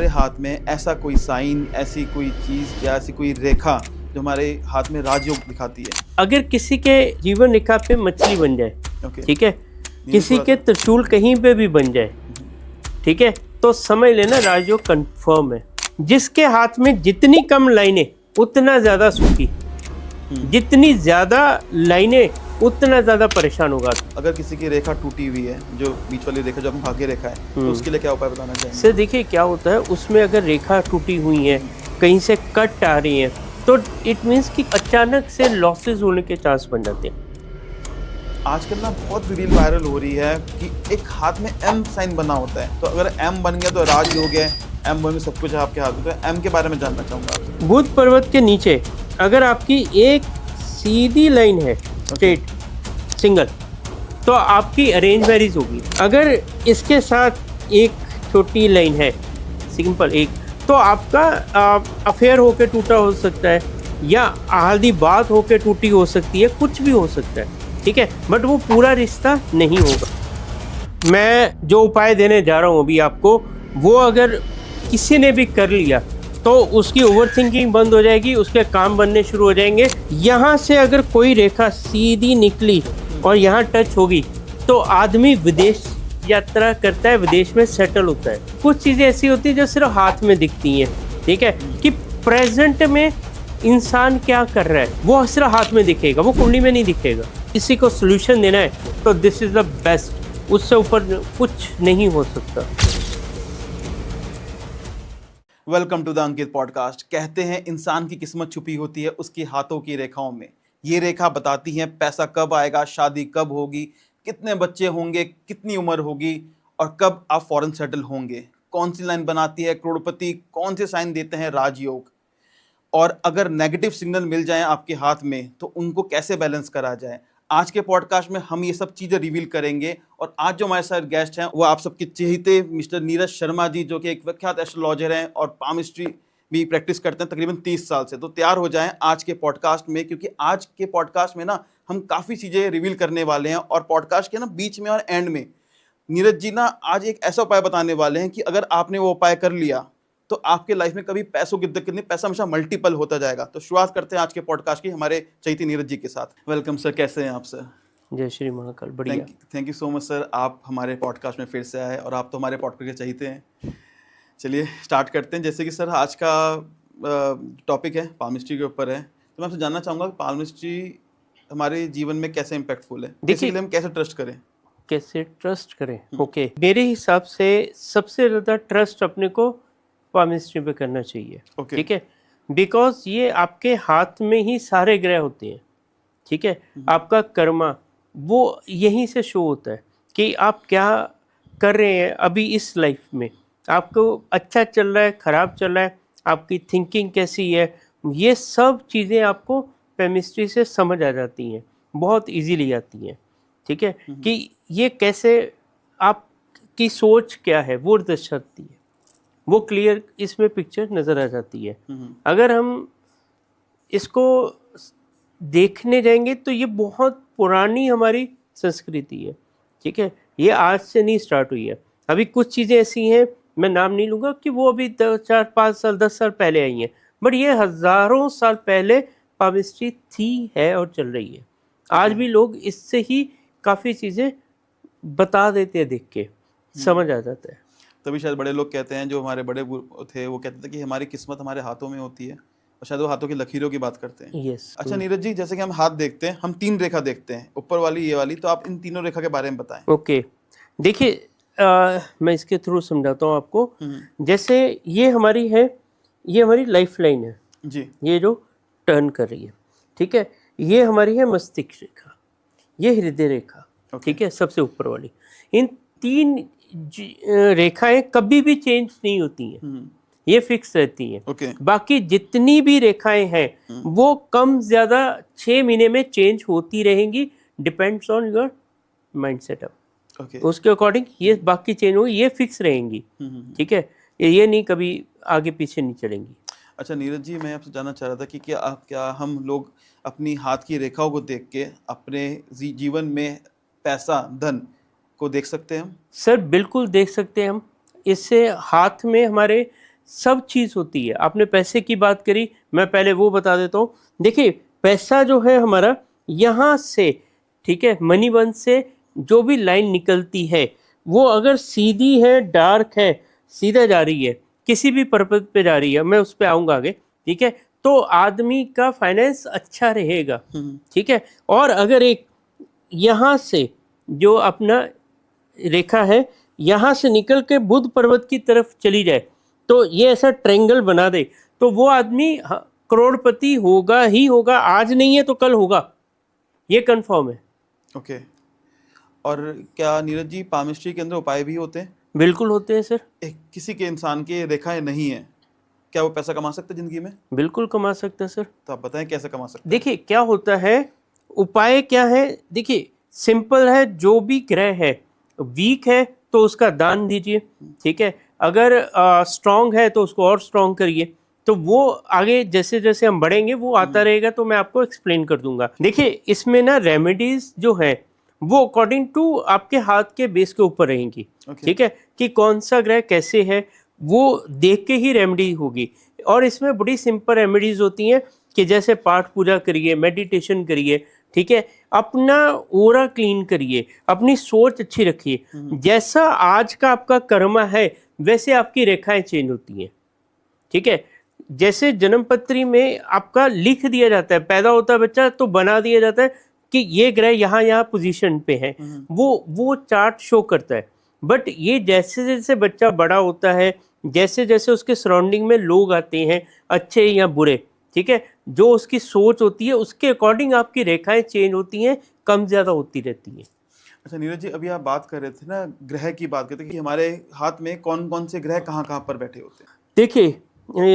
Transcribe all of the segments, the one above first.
हमारे हाथ में ऐसा कोई साइन, ऐसी कोई चीज़ या ऐसी कोई रेखा जो हमारे हाथ में राजयोग दिखाती है? अगर किसी के जीवन रेखा पे मछली बन जाए, ओके। ठीक है, किसी के त्रिशूल कहीं पे भी बन जाए, ठीक है, तो समझ लेना राजयोग कंफर्म है। जिसके हाथ में जितनी कम लाइनें उतना ज्यादा सुखी, जितनी ज्यादा लाइनें उतना ज्यादा परेशान होगा। अगर किसी की रेखा टूटी हुई है, जो बीच वाली रेखा जो अपनी भाग्य रेखा है, तो उसके लिए क्या उपाय बताना चाहेंगे? सर देखिए क्या होता है, उसमें अगर रेखा टूटी हुई है, कहीं से कट आ रही है, तो इट मीन्स कि अचानक से लॉसेस होने के चांस बन जाते हैं। आजकल ना बहुत रील वायरल हो रही है कि एक हाथ में एम साइन बना होता है, तो अगर एम बन गया तो राजयोग है, एम बन में सब कुछ है आपके हाथ में। तो एम के बारे में जानना चाहूँगा आपसे। बुध पर्वत के नीचे अगर आपकी एक सीधी लाइन है, स्ट्रेट सिंगल, तो आपकी अरेंज मैरिज होगी। अगर इसके साथ एक छोटी लाइन है, सिंपल एक, तो आपका अफेयर होके टूटा हो सकता है, या आधी बात होके टूटी हो सकती है, कुछ भी हो सकता है, ठीक है, बट वो पूरा रिश्ता नहीं होगा। मैं जो उपाय देने जा रहा हूँ अभी आपको, वो अगर किसी ने भी कर लिया तो उसकी ओवर थिंकिंग बंद हो जाएगी, उसके काम बनने शुरू हो जाएंगे। यहाँ से अगर कोई रेखा सीधी निकली और यहाँ टच होगी तो आदमी विदेश यात्रा करता है, विदेश में सेटल होता है। कुछ चीज़ें ऐसी होती है जो सिर्फ हाथ में दिखती हैं, ठीक है, कि प्रेजेंट में इंसान क्या कर रहा है वो सिर्फ हाथ में दिखेगा, वो कुंडली में नहीं दिखेगा। किसी को सोल्यूशन देना है तो दिस इज़ द बेस्ट, उससे ऊपर कुछ नहीं हो सकता। Welcome to the Ankit podcast. कहते हैं इंसान की किस्मत छुपी होती है उसकी हाथों की रेखाओं में। ये रेखा बताती है पैसा कब आएगा, शादी कब होगी, कितने बच्चे होंगे, कितनी उम्र होगी और कब आप फॉरेन सेटल होंगे। कौन सी लाइन बनाती है करोड़पति, कौन से साइन देते हैं राजयोग, और अगर नेगेटिव सिग्नल मिल जाए आपके हाथ में तो उनको कैसे बैलेंस करा जाए। आज के पॉडकास्ट में हम ये सब चीज़ें रिवील करेंगे। और आज जो हमारे साथ गेस्ट हैं वो आप सबके चहेते मिस्टर नीरज शर्मा जी, जो कि एक विख्यात एस्ट्रोलॉजर हैं और पामिस्ट्री भी प्रैक्टिस करते हैं तकरीबन 30 साल से। तो तैयार हो जाएं आज के पॉडकास्ट में, क्योंकि आज के पॉडकास्ट में ना हम काफ़ी चीज़ें रिवील करने वाले हैं। और पॉडकास्ट के ना बीच में और एंड में नीरज जी ना आज एक ऐसा उपाय बताने वाले हैं कि अगर आपने वो उपाय कर लिया तो आपके लाइफ में कभी पैसों की दिक्कत नहीं, पैसा हमेशा मल्टीपल होता जाएगा। तो शुरुआत करते हैं आज के पॉडकास्ट की हमारे चैती नीरज जी के साथ। वेलकम सर, कैसे हैं आप सर? जय श्री महाकाल, बढ़िया। Thank you so much sir, आप हमारे पॉडकास्ट में फिर से आए और आप तो हमारे पॉडकास्ट के चाहते हैं। चलिए स्टार्ट करते हैं। जैसे कि सर आज का टॉपिक है पामिस्ट्री के ऊपर है, तो मैं आपसे जानना चाहूँगा कि पामिस्ट्री हमारे जीवन में कैसे इम्पैक्टफुल है, बेसिकली हम कैसे ट्रस्ट करें? कैसे ट्रस्ट करें? ओके, मेरे हिसाब से सबसे ज़्यादा ट्रस्ट अपने को पामिस्ट्री पे करना चाहिए, ठीक है, बिकॉज ये आपके हाथ में ही सारे ग्रह होते हैं, ठीक है। आपका कर्मा वो यहीं से शो होता है कि आप क्या कर रहे हैं अभी इस लाइफ में, आपको अच्छा चल रहा है, ख़राब चल रहा है, आपकी थिंकिंग कैसी है, ये सब चीज़ें आपको केमिस्ट्री से समझ आ जाती हैं, बहुत इजीली आती हैं, ठीक है, कि ये कैसे आपकी सोच क्या है वो दर्शाती है, वो क्लियर इसमें पिक्चर नज़र आ जाती है। अगर हम इसको देखने जाएंगे तो ये बहुत पुरानी हमारी संस्कृति है, ठीक है, ये आज से नहीं स्टार्ट हुई है। अभी कुछ चीज़ें ऐसी हैं, मैं नाम नहीं लूँगा, कि वो अभी 4, 5 साल 10 साल पहले आई हैं, बट ये हज़ारों साल पहले पामिस्ट्री थी, है और चल रही है। आज भी लोग इससे ही काफ़ी चीज़ें बता देते हैं, देख के समझ आ जाता है। तभी शायद बड़े लोग कहते हैं, जो हमारे बड़े थे वो कहते थे कि हमारी किस्मत हमारे हाथों में होती है, और शायद वो हाथों की लकीरों की बात करते हैं। यस। अच्छा नीरज जी, जैसे कि हम हाथ देखते हैं, हम 3 रेखा देखते हैं, ऊपर वाली, ये वाली, तो आप इन तीनों रेखा के बारे में बताएं। ओके, देखिए मैं इसके थ्रू समझाता हूँ आपको। जैसे ये हमारी है, ये हमारी लाइफ लाइन है जी, ये जो टर्न कर रही है, ठीक है, ये हमारी है मस्तिष्क रेखा, ये हृदय रेखा, ठीक है, सबसे ऊपर वाली। इन 3 रेखाएं कभी भी चेंज नहीं होती हैं, ये फिक्स रहती हैं। बाकी जितनी भी रेखाएं हैं वो कम ज़्यादा 6 महीने में चेंज होती रहेंगी, depends on your mind setup. उसके अकॉर्डिंग ये बाकी चेंज होगी, ये फिक्स रहेंगी, ठीक है, ये नहीं कभी आगे पीछे नहीं चलेंगी। अच्छा नीरज जी, मैं आपसे जानना चाह रहा था कि क्या हम लोग अपनी हाथ की रेखाओं को देख के अपने जीवन में पैसा, धन को देख सकते हैं हम? सर बिल्कुल देख सकते हैं हम। इससे हाथ में हमारे सब चीज़ होती है। आपने पैसे की बात करी, मैं पहले वो बता देता हूँ। देखिए पैसा जो है हमारा यहाँ से, ठीक है, मनी बंद से जो भी लाइन निकलती है वो अगर सीधी है, डार्क है, सीधा जा रही है, किसी भी पर्पज पे जा रही है, मैं उस पर आऊँगा आगे, ठीक है, तो आदमी का फाइनेंस अच्छा रहेगा, ठीक है। और अगर एक यहाँ से जो अपना रेखा है यहाँ से निकल के बुध पर्वत की तरफ चली जाए, तो ये ऐसा ट्रायंगल बना दे, तो वो आदमी करोड़पति होगा ही होगा, आज नहीं है तो कल होगा, ये कंफर्म है। ओके। और क्या नीरज जी पामिस्ट्री के अंदर उपाय भी होते हैं? बिल्कुल होते हैं सर। किसी के इंसान की रेखाएं नहीं है, क्या वो पैसा कमा सकता है जिंदगी में? बिल्कुल कमा सकता है सर। तो आप बताएं कैसे कमा सकते हैं? देखिए क्या होता है, उपाय क्या है, देखिए सिंपल है, जो भी ग्रह है वीक है तो उसका दान दीजिए, ठीक है, अगर स्ट्रांग है तो उसको और स्ट्रांग करिए, तो वो आगे जैसे जैसे हम बढ़ेंगे वो आता रहेगा, तो मैं आपको एक्सप्लेन कर दूंगा। देखिए इसमें ना रेमेडीज जो है वो अकॉर्डिंग टू आपके हाथ के बेस के ऊपर रहेंगी, ठीक है, कि कौन सा ग्रह कैसे है वो देख के ही रेमेडी होगी। और इसमें बड़ी सिंपल रेमेडीज होती हैं कि जैसे पाठ पूजा करिए, मेडिटेशन करिए, ठीक है, अपना ओरा क्लीन करिए, अपनी सोच अच्छी रखिए, जैसा आज का आपका कर्मा है वैसे आपकी रेखाएं चेंज होती हैं, ठीक है। जैसे जन्मपत्री में आपका लिख दिया जाता है, पैदा होता है बच्चा तो बना दिया जाता है कि ये ग्रह यहाँ यहाँ पोजीशन पे है, वो चार्ट शो करता है। बट ये जैसे जैसे बच्चा बड़ा होता है, जैसे जैसे उसके सराउंडिंग में लोग आते हैं अच्छे या बुरे, ठीक है, जो उसकी सोच होती है उसके अकॉर्डिंग आपकी रेखाएं चेंज होती हैं, कम ज़्यादा होती रहती हैं। अच्छा नीरज जी, अभी आप बात कर रहे थे ना, ग्रह की बात करते कि हमारे हाथ में कौन कौन से ग्रह कहाँ कहाँ पर बैठे होते हैं? देखिए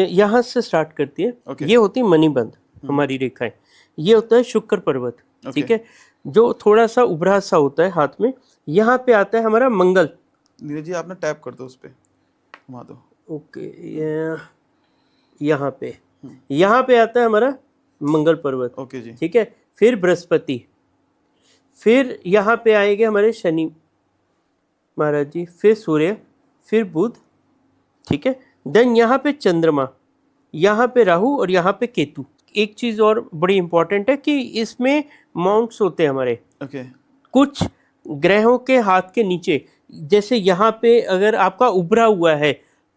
यहाँ से स्टार्ट करती है, ये होती है मणिबंध हमारी रेखाएं, ये होता है शुक्र पर्वत, ठीक है, जो थोड़ा सा उभरा सा होता है हाथ में, यहाँ पे आता है हमारा मंगल। नीरज जी आप ना टैप कर दो उस पर, घुमा दो। ओके, यहाँ पे आता है हमारा मंगल पर्वत, ओके जी, ठीक है, फिर बृहस्पति, फिर यहाँ पे आएंगे हमारे शनि महाराज जी, फिर सूर्य, फिर बुध, ठीक है, देन यहाँ पे चंद्रमा, यहाँ पे राहु और यहाँ पे केतु। एक चीज़ और बड़ी इंपॉर्टेंट है कि इसमें माउंट्स होते हैं हमारे, कुछ ग्रहों के हाथ के नीचे, जैसे यहाँ पे अगर आपका उभरा हुआ है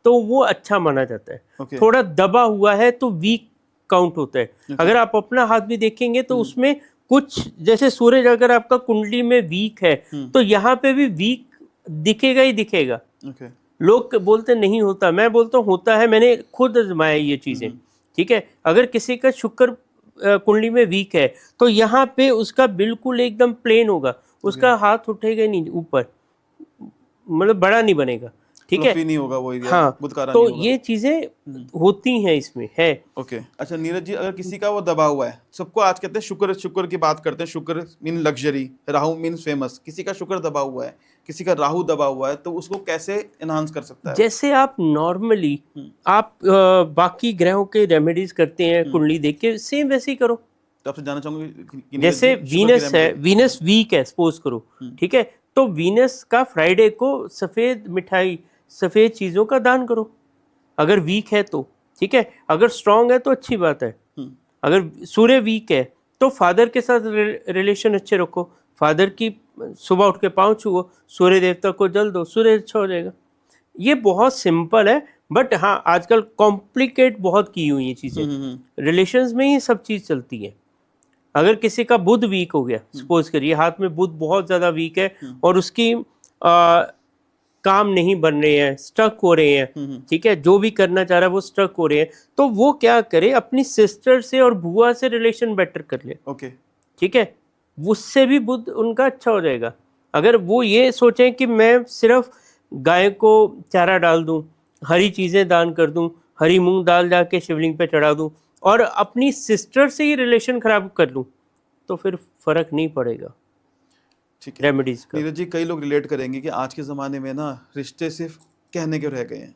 तो वो अच्छा माना जाता है, थोड़ा दबा हुआ है तो वीक काउंट होता है। अगर आप अपना हाथ भी देखेंगे तो उसमें कुछ, जैसे सूरज अगर आपका कुंडली में वीक है तो यहाँ पे भी वीक दिखेगा ही दिखेगा। लोग बोलते नहीं होता, मैं बोलता हूँ होता है, मैंने खुद आजमाया ये चीज़ें, ठीक है। अगर किसी का शुक्र कुंडली में वीक है तो यहाँ पे उसका बिल्कुल एकदम प्लेन होगा, उसका हाथ उठेगा नहीं ऊपर, मतलब बड़ा नहीं बनेगा, ठीक है, नहीं होगा वो एरिया, हाँ, तो ये चीजें होती हैं इसमें है। ओके। अच्छा नीरज जी, अगर किसी का वो दबा हुआ है, सबको आज कहते हैं शुक्र, शुक्र की बात करते हैं, शुक्र mean luxury, Rahu mean famous, किसी का शुक्र दबा हुआ है, किसी का राहु दबा हुआ है, तो उसको कैसे एनहांस कर सकता है? जैसे आप नॉर्मली आप बाकी ग्रहों के रेमेडीज करते हैं कुंडली देख के, सेम वैसे ही करो। तो आपसे जानना चाहूंगा, जैसे वीनस है, वीनस वीक है सपोज करो, ठीक है, तो वीनस का फ्राइडे को सफेद मिठाई, सफेद चीजों का दान करो, अगर वीक है तो, ठीक है, अगर स्ट्रांग है तो अच्छी बात है। अगर सूर्य वीक है तो फादर के साथ रिलेशन अच्छे रखो, फादर की सुबह उठ के पाँव छुओ, सूर्य देवता को जल दो, सूर्य अच्छा हो जाएगा। ये बहुत सिंपल है, बट हाँ आजकल कॉम्प्लिकेट बहुत की हुई ये चीज़ें, रिलेशंस में ही सब चीज़ चलती है। अगर किसी का बुध वीक हो गया, सपोज करिए हाथ में बुध बहुत ज़्यादा वीक है और उसकी काम नहीं बन रहे हैं, स्टक हो रहे हैं, ठीक है, जो भी करना चाह रहा है वो स्टक हो रहे हैं, तो वो क्या करे, अपनी सिस्टर से और बुआ से रिलेशन बेटर कर ले, ठीक है, उससे भी बुध उनका अच्छा हो जाएगा। अगर वो ये सोचें कि मैं सिर्फ गाय को चारा डाल दूं, हरी चीज़ें दान कर दूं, हरी मूंग दाल जाके शिवलिंग पे चढ़ा दूं और अपनी सिस्टर से ही रिलेशन खराब कर लूं, तो फिर फर्क नहीं पड़ेगा। ठीक है, रेमेडीज का। नीरज जी कई लोग रिलेट करेंगे कि आज के ज़माने में ना रिश्ते सिर्फ कहने के रह गए हैं,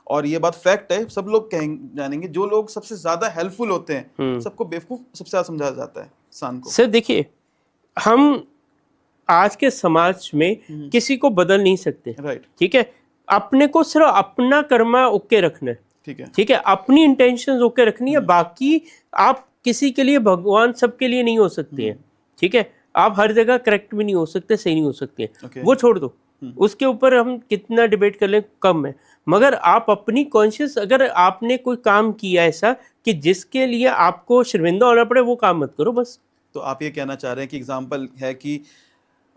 और ये बात फैक्ट है, सब लोग जानेंगे, जो लोग सबसे ज़्यादा हेल्पफुल होते हैं सबको बेवकूफ़ सबसे ज़्यादा समझा जाता है इंसान को। सर देखिए, हम आज के समाज में किसी को बदल नहीं सकते, राइट, ठीक है, अपने को सिर्फ अपना कर्मा ओके रखना है, ठीक है, अपनी इंटेंशन ओके रखनी है, बाकी आप किसी के लिए भगवान सबके लिए नहीं हो सकते हैं, ठीक है, आप हर जगह करेक्ट भी नहीं हो सकते, सही नहीं हो सकते, वो छोड़ दो, उसके ऊपर हम कितना डिबेट कर लें कम है, मगर आप अपनी कॉन्शियस, अगर आपने कोई काम किया ऐसा कि जिसके लिए आपको शर्मिंदा होना पड़े, वो काम मत करो बस। तो आप ये कहना चाह रहे हैं कि एग्जाम्पल है कि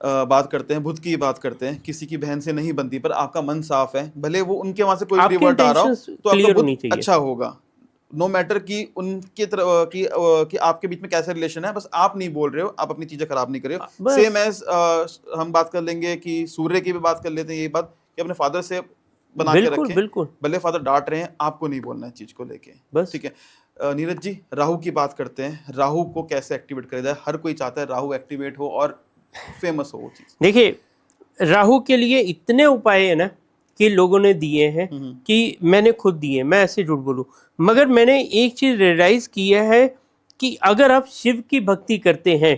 बात करते हैं बुद्ध की बात करते हैं, किसी की बहन से नहीं बनती, पर आपका मन साफ है, भले वो उनके वहां से कोई रिवर्ट आ रहा हो तो आपका बुद्ध अच्छा होगा, नो मैटर कि उनके तरफ कि आपके बीच में कैसा रिलेशन है, बस आप नहीं बोल रहे हो, आप अपनी चीजें खराब नहीं कर रहे हो। सेम एज हम बात कर लेंगे कि सूर्य की भी बात कर लेते हैं, ये बात कि अपने फादर से बना के रखें, बिल्कुल, भले फादर डांट रहे हैं, आपको नहीं बोलना है चीज को लेके, बस ठीक है। नीरज जी, राहु की बात करते हैं, राहु को कैसे एक्टिवेट करा जाए? हर कोई चाहता है राहु एक्टिवेट हो और फेमस हो वो चीज। देखिए, राहु के लिए इतने उपाय है ना कि लोगों ने दिए हैं कि मैंने खुद दिए, मैं ऐसे झूठ बोलूं, मगर मैंने एक चीज रियलाइज किया है कि अगर आप शिव की भक्ति करते हैं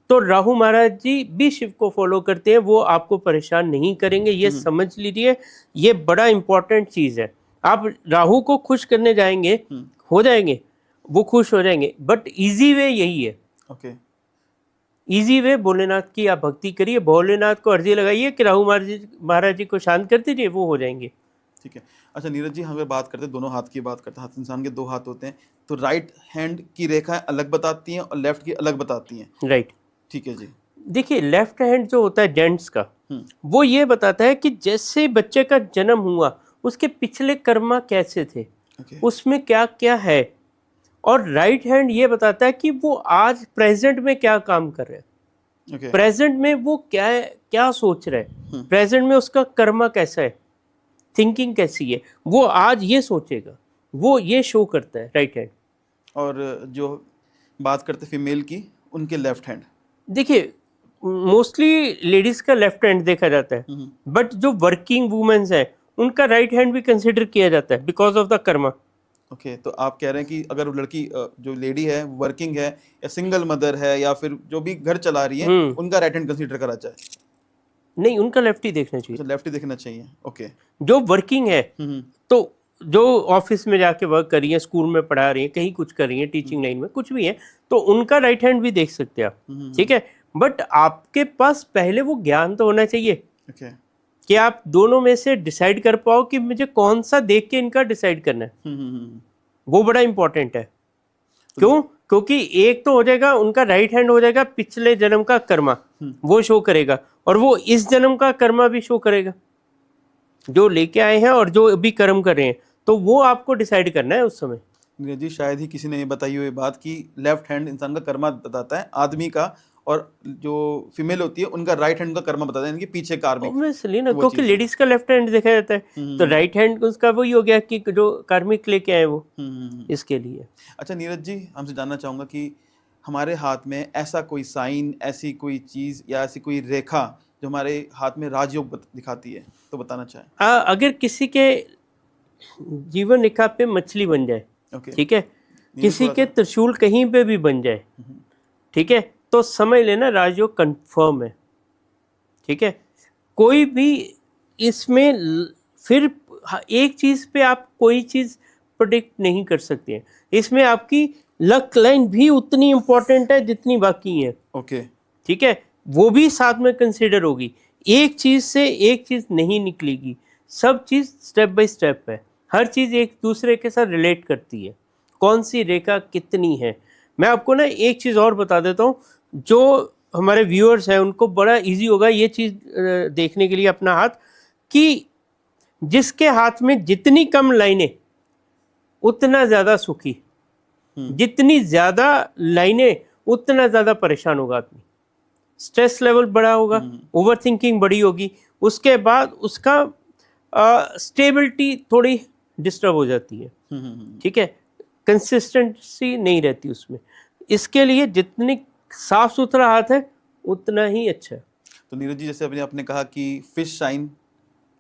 तो राहु महाराज जी भी शिव को फॉलो करते हैं, वो आपको परेशान नहीं करेंगे, ये समझ लीजिए, ये बड़ा इंपॉर्टेंट चीज है। आप राहु को खुश करने जाएंगे, हो जाएंगे, वो खुश हो जाएंगे, बट इजी वे यही है। ओके, इजी वे भोलेनाथ की आप भक्ति करिए, भोलेनाथ को अर्जी लगाइए कि राहु महाराज जी को शांत कर दीजिए, वो हो जाएंगे। ठीक है। अच्छा नीरज जी, हम अगर बात करते हैं दोनों हाथ की बात करते हैं, हाथ इंसान के दो हाथ होते हैं, तो राइट हैंड की रेखाएं अलग बताती हैं और लेफ्ट की अलग बताती हैं, राइट, ठीक है जी। देखिए, लेफ्ट हैंड जो होता है जेंट्स का, वो ये बताता है कि जैसे बच्चे का जन्म हुआ उसके पिछले कर्मा कैसे थे, उसमें क्या क्या है, और राइट हैंड ये बताता है कि वो आज प्रेजेंट में क्या काम कर रहे हैं, प्रेजेंट में वो क्या क्या सोच रहे हैं, प्रेजेंट में उसका कर्मा कैसा है, थिंकिंग कैसी है, वो आज ये सोचेगा, वो ये शो करता है राइट हैंड। और जो बात करते फीमेल की, उनके लेफ्ट हैंड, देखिए मोस्टली लेडीज का लेफ्ट हैंड देखा जाता है, बट जो वर्किंग वुमेन्स है उनका राइट हैंड भी कंसिडर किया जाता है because of the Karma. Okay, तो आप कह रहे हैं कि अगर लड़की जो लेडी है वर्किंग है या सिंगल मदर है या फिर जो भी घर चला रही है, उनका राइट हैंड कंसीडर करा जाए? नहीं, उनका लेफ्ट ही देखना चाहिए। लेफ्ट ही देखना चाहिए, ओके। जो वर्किंग है, तो जो ऑफिस में जाके वर्क कर रही है, स्कूल में पढ़ा रही है, कहीं कुछ कर रही है, टीचिंग लाइन में कुछ भी है, तो उनका राइट हैंड भी देख सकते हैं आप, ठीक है, बट आपके पास पहले वो ज्ञान तो होना चाहिए कि आप दोनों में से डिसाइड कर पाओ कि मुझे कौन सा देख के इनका डिसाइड करना है, वो बड़ा इंपॉर्टेंट है। क्यों? क्योंकि एक तो हो जाएगा उनका राइट हैंड, हो जाएगा पिछले जन्म का कर्मा, वो शो करेगा, और वो इस जन्म का कर्मा भी शो करेगा, जो लेके आए हैं और जो अभी कर्म कर रहे हैं, तो वो आपको डिसाइड करना है उस समय। जी, शायद ही किसी ने ये बताई हुई बात कि लेफ्ट हैंड इंसान का कर्मा बताता है आदमी का, और जो फीमेल होती है उनका राइट हैंड का कर्मा बताता है, इनके पीछे कार्मिक। ऑब्वियसली ना, क्योंकि लेडीज का लेफ्ट हैंड देखा जाता है, तो राइट हैंड उसका वही हो गया कि जो कार्मिक लेके आए वो, इसके लिए। अच्छा नीरज जी, हमसे जानना चाहूंगा कि हमारे हाथ में ऐसा कोई साइन, ऐसी कोई चीज या ऐसी कोई रेखा जो हमारे हाथ में राजयोग दिखाती है, तो बताना चाहें। अगर किसी के जीवन रेखा पे मछली बन जाए, ठीक है, किसी के त्रिशूल कहीं पे भी बन जाए, ठीक है, तो समझ लेना राजयोग कंफर्म है, ठीक है। कोई भी इसमें फिर एक चीज पे आप कोई चीज प्रेडिक्ट नहीं कर सकते हैं, इसमें आपकी लक लाइन भी उतनी इंपॉर्टेंट है जितनी बाकी है, ओके, ठीक है, वो भी साथ में कंसीडर होगी, एक चीज से एक चीज नहीं निकलेगी, सब चीज स्टेप बाय स्टेप है, हर चीज एक दूसरे के साथ रिलेट करती है, कौन सी रेखा कितनी है। मैं आपको ना एक चीज और बता देता हूँ, जो हमारे व्यूअर्स हैं उनको बड़ा इजी होगा ये चीज देखने के लिए अपना हाथ, कि जिसके हाथ में जितनी कम लाइनें उतना ज्यादा सुखी, जितनी ज्यादा लाइनें उतना ज्यादा परेशान होगा आदमी, स्ट्रेस लेवल बड़ा होगा, ओवर थिंकिंग बड़ी होगी, उसके बाद उसका स्टेबिलिटी थोड़ी डिस्टर्ब हो जाती है, ठीक है, कंसिस्टेंसी नहीं रहती उसमें। इसके लिए जितनी साफ सुथरा हाथ है उतना ही अच्छा है। तो नीरज जी, जैसे आपने कहा कि फिश साइन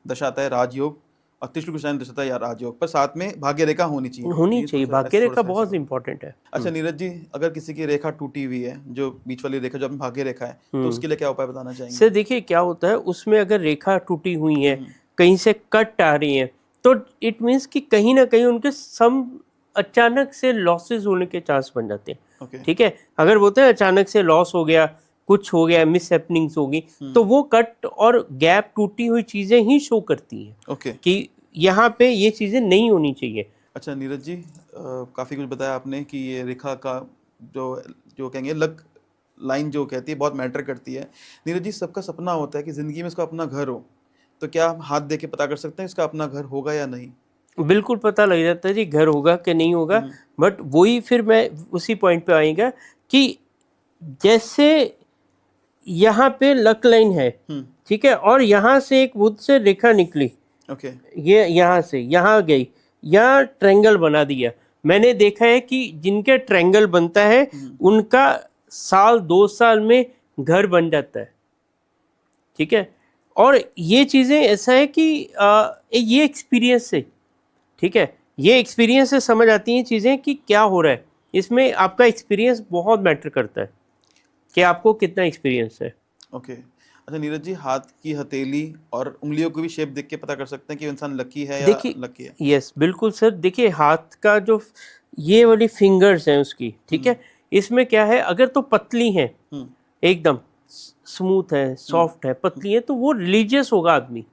दर्शाता है राजयोग और त्रिशूल साइन दर्शाता है राजयोग, पर साथ में भाग्य रेखा होनी चाहिए, भाग्य रेखा बहुत इंपॉर्टेंट है। अच्छा नीरज जी, अगर किसी की रेखा टूटी हुई है, जो बीच वाली रेखा जो अपनी भाग्य रेखा है, तो उसके लिए क्या उपाय बताना चाहेंगे? सर देखिए क्या होता है, उसमें अगर रेखा टूटी हुई है, कहीं से कट आ रही है, तो इट मीन्स कि कहीं ना कहीं उनके सम अचानक से लॉसेस होने के चांस बन जाते हैं। ओके ठीक है, अगर बोलते हैं अचानक से लॉस हो गया, कुछ हो गया, मिस हैपनिंग्स होगी, तो वो कट और गैप, टूटी हुई चीजें ही शो करती हैं ओके कि यहाँ पे ये चीजें नहीं होनी चाहिए। अच्छा नीरज जी, काफ़ी कुछ बताया आपने कि ये रेखा का जो जो कहेंगे लक लाइन जो कहती है बहुत मैटर करती है। नीरज जी, सबका सपना होता है कि ज़िंदगी में इसका अपना घर हो, तो क्या हम हाथ दे के पता कर सकते हैं इसका अपना घर होगा या नहीं? बिल्कुल पता लग जाता है जी घर होगा कि नहीं होगा, बट वही फिर मैं उसी पॉइंट पे आएगा कि जैसे यहाँ पे लक लाइन है, ठीक है, और यहाँ से एक बुध से रेखा निकली, ओके ये यहाँ से यहाँ गई, यहाँ ट्रायंगल बना दिया। मैंने देखा है कि जिनके ट्रायंगल बनता है उनका साल 2 साल में घर बन जाता है। ठीक है, और ये चीज़ें ऐसा है कि ये एक्सपीरियंस से, ठीक है, ये एक्सपीरियंस से समझ आती हैं चीज़ें कि क्या हो रहा है। इसमें आपका एक्सपीरियंस बहुत मैटर करता है कि आपको कितना एक्सपीरियंस है। ओके अच्छा नीरज जी, हाथ की हथेली और उंगलियों को भी शेप देख के पता कर सकते हैं कि इंसान लकी है या देखिए, लकी है? यस बिल्कुल सर, देखिए हाथ का जो ये वाली फिंगर्स हैं उसकी, ठीक है, इसमें क्या है, अगर तो पतली हैं, एकदम स्मूथ है, सॉफ्ट है, पतली है, तो वो रिलीजियस होगा आदमी।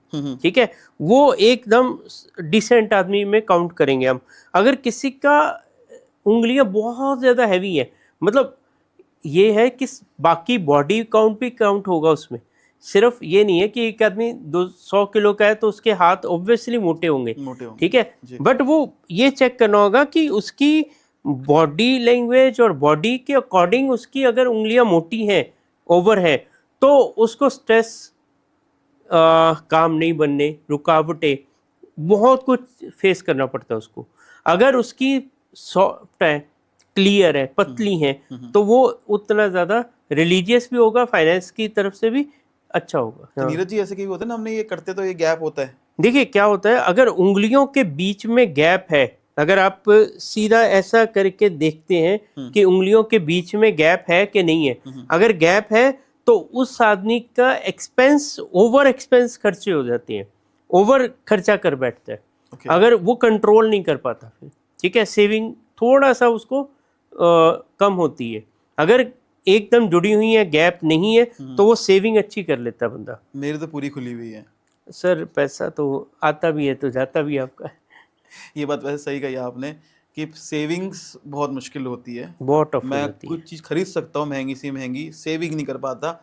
ठीक है, वो एकदम डिसेंट आदमी में काउंट करेंगे हम। अगर किसी का उंगलियां बहुत ज़्यादा हैवी है, मतलब ये है कि बाकी बॉडी काउंट भी काउंट होगा उसमें, सिर्फ ये नहीं है कि एक आदमी 200 किलो का है तो उसके हाथ ऑब्वियसली मोटे होंगे, ठीक है, बट वो ये चेक करना होगा कि उसकी बॉडी लैंग्वेज और बॉडी के अकॉर्डिंग उसकी अगर उंगलियां मोटी हैं, ओवर है, तो उसको स्ट्रेस, काम नहीं बनने, रुकावटें, बहुत कुछ फेस करना पड़ता है उसको। अगर उसकी सॉफ्ट है, क्लियर है, पतली है, तो वो उतना ज़्यादा रिलीजियस भी होगा, फाइनेंस की तरफ से भी अच्छा होगा। तो नीरज जी, ऐसे कई होता है ना, हमने ये करते तो ये गैप होता है। देखिए क्या होता है, अगर उंगलियों के बीच में गैप है, अगर आप सीधा ऐसा करके देखते हैं कि उंगलियों के बीच में गैप है कि नहीं है, अगर गैप है तो उस आदमी का एक्सपेंस, ओवर एक्सपेंस खर्चे हो जाते हैं, ओवर खर्चा कर बैठता है। अगर वो कंट्रोल नहीं कर पाता फिर, ठीक है, सेविंग थोड़ा सा उसको कम होती है। अगर एकदम जुड़ी हुई है, गैप नहीं है, तो वो सेविंग अच्छी कर लेता है बंदा। मेरी तो पूरी खुली हुई है सर, पैसा तो आता भी है तो जाता भी है आपका। ये बात वैसे सही कही आपने कि सेविंग्स बहुत मुश्किल होती है। बहुत टफ मैं कुछ चीज़ खरीद सकता हूँ महंगी सी महंगी, सेविंग नहीं कर पाता।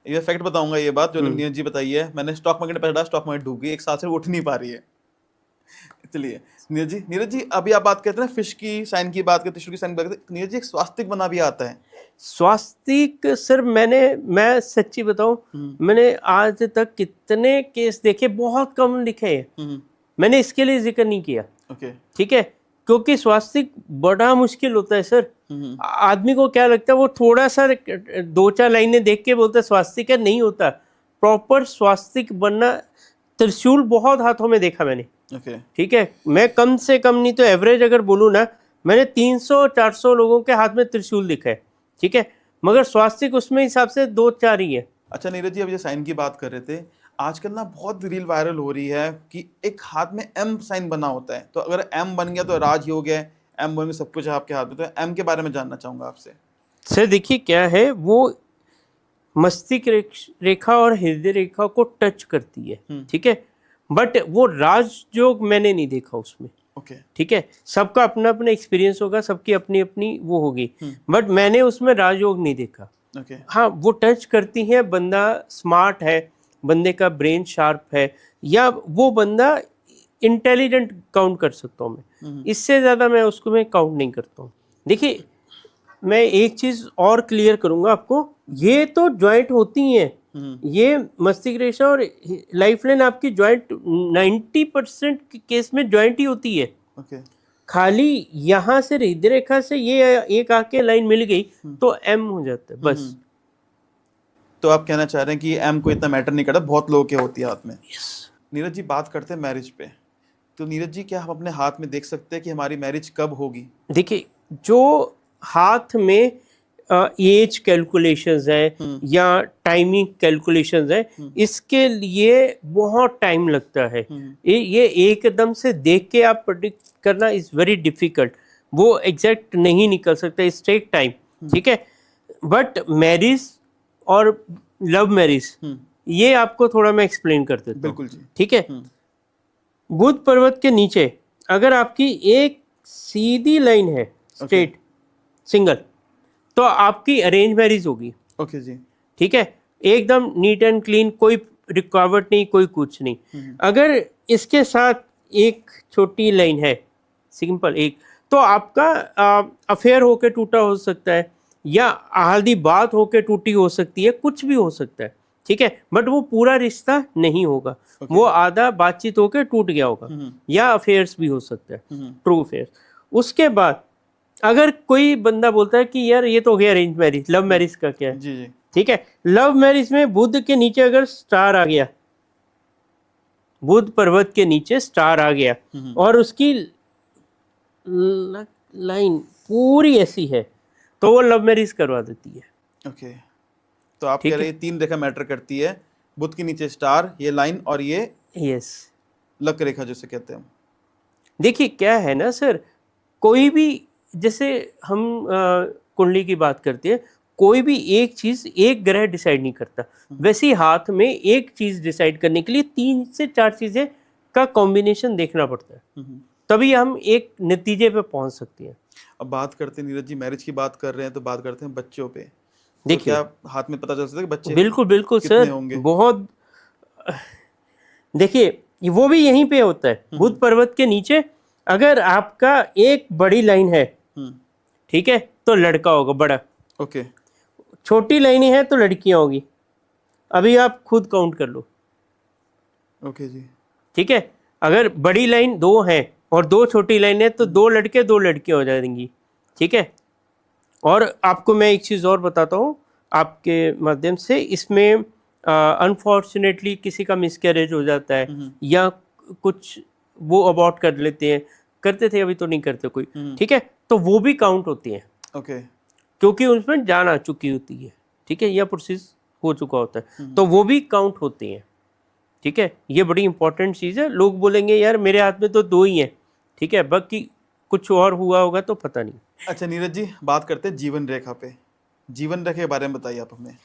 ये फैक्ट बताऊंगा, ये बात जो नीरज जी बताई है, मैंने स्टॉक मार्केट में पैसा डाला, स्टॉक मार्केट डूब गई, 1 साल से उठ नहीं पा रही है। चलिए नीरज जी अभी आप बात करते हैं फिश की साइन की बात करते, की साइन की बात करते, नीरज जी एक स्वास्तिक बना भी आता है। स्वास्तिक सर, मैं सच्ची बताऊं, मैंने आज तक कितने केस देखे, बहुत कम लिखे हैं, मैंने इसके लिए जिक्र नहीं किया। ठीक है, क्योंकि स्वास्तिक बड़ा मुश्किल होता है सर। आदमी को क्या लगता है, वो थोड़ा सा 2-4 लाइनें देख के बोलता है स्वास्तिक है, नहीं होता। प्रॉपर स्वास्तिक बनना, त्रिशूल बहुत हाथों में देखा मैंने। ठीक है, मैं कम से कम नहीं तो एवरेज अगर बोलूँ ना, मैंने 300-400 लोगों के हाथ में त्रिशूल दिखा है। ठीक है, मगर स्वास्तिक उसमें हिसाब से 2-4 ही है। अच्छा नीरज जी, अब ये साइन की बात कर रहे थे, आजकल ना बहुत रील वायरल हो रही है कि एक हाथ में एम साइन बना होता है, तो अगर एम बन गया तो राज ही हो गया, एम बन गया सब कुछ है आपके हाथ में, तो एम के बारे में जानना चाहूंगा आपसे। सर देखिए क्या है, वो मस्तिष्क रेखा और हृदय रेखा को टच करती है। ठीक है, बट वो राजयोग मैंने नहीं देखा उसमें। ठीक है, सबका अपना अपना एक्सपीरियंस होगा, सबकी अपनी अपनी वो होगी, बट मैंने उसमें राजयोग नहीं देखा। हाँ, वो टच करती है, बंदा स्मार्ट है, बंदे का ब्रेन शार्प है, या वो बंदा इंटेलिजेंट काउंट कर सकता हूँ मैं, इससे ज़्यादा मैं उसको मैं काउंट नहीं करता हूँ। देखिए, मैं एक चीज़ और क्लियर करूँगा आपको, ये तो ज्वाइंट होती हैं, ये मस्तिष्क रेखा और लाइफ लाइन आपकी ज्वाइंट 90% केस में ज्वाइंट ही होती है। खाली यहाँ से हृदय रेखा से ये एक आके लाइन मिल गई तो एम हो जाता है बस। तो आप कहना चाह रहे हैं कि एम को इतना मैटर नहीं करता, बहुत लोगों के होती है हाथ में। नीरज जी बात करते हैं मैरिज पे, तो नीरज जी क्या हम अपने हाथ में देख सकते हैं कि हमारी मैरिज कब होगी? देखिए, जो हाथ में एज कैलकुलेशंस है या टाइमिंग कैलकुलेशंस है, इसके लिए बहुत टाइम लगता है। ये एकदम से देख के आप प्रेडिक्ट करना इज वेरी डिफिकल्ट, वो एग्जैक्ट नहीं निकल सकता, इट्स टेक टाइम, ठीक है। बट मैरिज और लव मैरिज ये आपको थोड़ा मैं एक्सप्लेन कर देता हूँ, बिल्कुल जी, ठीक है। बुध पर्वत के नीचे अगर आपकी एक सीधी लाइन है स्ट्रेट सिंगल, तो आपकी अरेंज मैरिज होगी, ओके जी, ठीक है, एकदम नीट एंड क्लीन, कोई रुकावट नहीं, कोई कुछ नहीं। अगर इसके साथ एक छोटी लाइन है सिंपल एक, तो आपका अफेयर होके टूटा हो सकता है या आधी बात होके टूटी हो सकती है, कुछ भी हो सकता है, ठीक है, बट वो पूरा रिश्ता नहीं होगा, वो आधा बातचीत होके टूट गया होगा, या अफेयर्स भी हो सकता है, ट्रू अफेयर्स। उसके बाद अगर कोई बंदा बोलता है कि यार ये तो हो गया अरेंज मैरिज, लव मैरिज का क्या है, जी जी, ठीक है, लव मैरिज में बुध के नीचे अगर स्टार आ गया, बुध पर्वत के नीचे स्टार आ गया और उसकी लाइन पूरी ऐसी है, तो वो लव मैरिज करवा देती है। ओके, तो आप कह रहे हैं 3 रेखा मैटर करती है, बुध के नीचे स्टार, ये लाइन और ये यस, लक रेखा जिसे कहते हैं। देखिए क्या है ना सर, कोई भी, जैसे हम कुंडली की बात करते हैं, कोई भी एक चीज एक ग्रह डिसाइड नहीं करता, वैसे ही हाथ में एक चीज डिसाइड करने के लिए 3 से 4 चीजें का कॉम्बिनेशन देखना पड़ता है, तभी हम एक नतीजे पे पहुंच सकते हैं। अब बात करते हैं नीरज जी, मैरिज की बात कर रहे हैं तो बात करते हैं बच्चों पे। देखिए, तो क्या हाथ में पता चल सकता है कि बच्चे बिल्कुल बिल्कुल कितने सर, होंगे? बहुत, देखिए वो भी यहीं पे होता है, बुध पर्वत के नीचे अगर आपका एक बड़ी लाइन है, ठीक है, तो लड़का होगा बड़ा, ओके, छोटी लाइनें हैं तो लड़कियां होगी, अभी आप खुद काउंट कर लो, ओके जी, ठीक है। अगर बड़ी लाइन 2 हैं और 2 छोटी लाइन है तो 2 लड़के 2 लड़कियां हो जाएंगी, ठीक है। और आपको मैं एक चीज़ और बताता हूँ आपके माध्यम से, इसमें अनफॉर्चुनेटली किसी का मिसकैरेज हो जाता है या कुछ वो अबॉर्ट कर लेते हैं, करते थे, अभी तो नहीं करते कोई, ठीक है, तो वो भी काउंट होती हैं, ओके, क्योंकि उसमें जान आ चुकी होती है, ठीक है, या प्रोसेस हो चुका होता है, तो वो भी काउंट होते हैं, ठीक है। ये बड़ी इंपॉर्टेंट चीज़ है। लोग बोलेंगे यार मेरे हाथ में तो 2 ही हैं, ठीक है, बाकी कुछ और हुआ होगा तो पता नहीं। अच्छा नीरज जी, बात करते हैं जीवन रेखा पे। जीवन रेखा के बारे में बताइए आप हमें।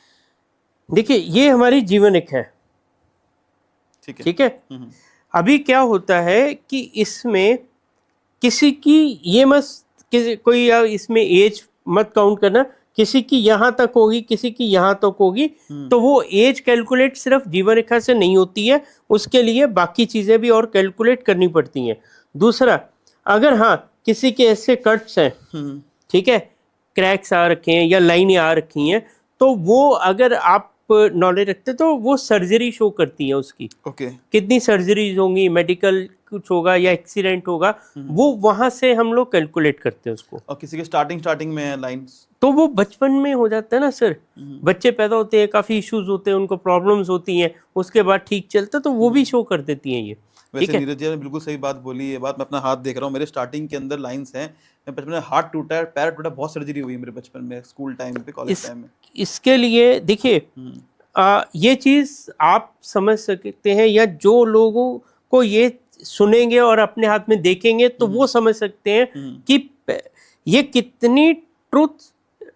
देखिए ये हमारी जीवन रेखा है, ठीक है, ठीक है। अभी क्या होता है कि इसमें किसी की ये मत, किसी कोई इसमें एज मत काउंट करना, किसी की यहाँ तक होगी, किसी की यहाँ तक होगी, तो वो एज कैलकुलेट सिर्फ जीवन रेखा से नहीं होती है, उसके लिए बाकी चीज़ें भी और कैलकुलेट करनी पड़ती हैं। दूसरा, अगर हाँ किसी के ऐसे कट्स हैं, ठीक है, क्रैक्स आ रखे हैं या लाइनें आ रखी हैं, तो वो अगर आप नॉलेज रखते तो वो सर्जरी शो करती है उसकी, ओके, कितनी सर्जरीज होंगी, मेडिकल कुछ होगा या एक्सीडेंट होगा, वो वहां से हम लोग कैलकुलेट करते हैं उसको। और किसी के स्टार्टिंग में है लाइंस, तो वो बचपन में हो जाता है ना सर, बच्चे पैदा होते हैं, काफी इश्यूज होते हैं, उनको प्रॉब्लम्स होती हैं, उसके बाद ठीक चलता, तो वो भी शो कर देती हैं ये। वैसे नीरज जी ने बिल्कुल सही बात बोली। ये बात मैं अपना हाथ देख रहा हूँ, मेरे स्टार्टिंग के अंदर लाइंस हैं, मैं बचपन में हाथ टूटा है, पैर टूटा, बहुत सर्जरी हुई मेरे बचपन में, स्कूल टाइम पे, कॉलेज टाइम में। इसके लिए देखिए ये चीज आप समझ सकते हैं, या जो लोगों को ये सुनेंगे और अपने हाथ में देखेंगे तो वो समझ सकते हैं कि ये कितनी ट्रुथ